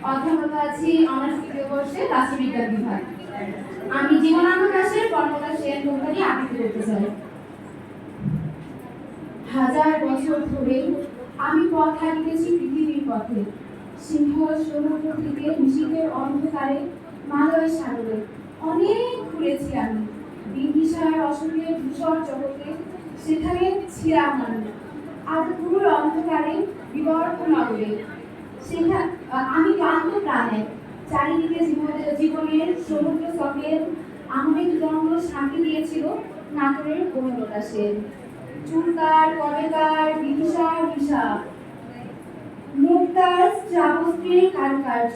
অধ্যাপক আছি অনার্স তৃতীয় বর্ষে রাষ্ট্রবিজ্ঞান বিভাগ। আমি জীবনানন্দ দাশের কর্মদার সেন কোম্পানি আবৃত্তি করতে চাই। হাজার বছর ধরে আমি পথ হারিয়েছি পৃথিবীর পথে, সিংহ সমুদ্র থেকে নিশীথের অন্ধকারে মালয় সাগরে অনেক ঘুরেছি আমি। বিন্দিসার অশোকের ধূসর জগতে সেখানে ছিলাম আমি। আর পুরো অন্ধকারে বিবর্ত নগরে সেখানে আমি ক্লান্ত প্রাণে চারিদিকে জীবনের সমুদ্র স্রোতের আমাদের জন্ম শান্তি দিয়েছিল নাটোরের বনলতাসে। চুলকার কবেকার বিদুষার বিষা মুক্তার শ্রাবস্ত্রীর কারুকার্য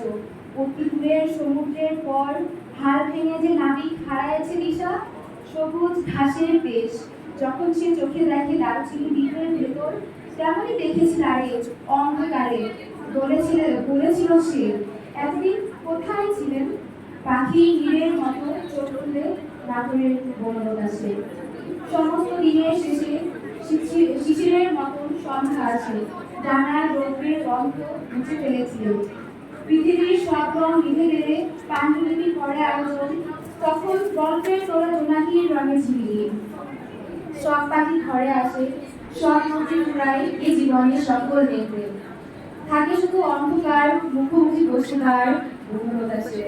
অতিদূরের সমুদ্রের পর হাল ভেঙে যে নাবিক হারাইছে দিশা সবুজ ঘাসের দেশ যখন সে চোখে দেখে দারুচিনি দ্বীপের ভেতর তেমনই দেখেছি তারে অন্ধকারে বলেছিল সে এতদিন কোথায় ছিলেন পাখি নীরের মতো চোখ খুলে নাটোরের বনলতাসে। সমস্ত দিনের শেষে শিশিরের মতন সন্ধ্যা আসে ডানার রৌদ্রের গন্ধ মুছে ফেলেছিল পৃথিবীর সব রং নিভে গেলে পাণ্ডুলিপি করে আয়োজন তখন গল্পের তোরা জোনাকির রঙে ঝিলিয়ে সব পাখি ঘরে আসে সব নদী ঘুরায় এই জীবনের সকল নেত্রে থাকে শুধু অন্ধকার মুখোমুখি বসে তার বনলতাসে।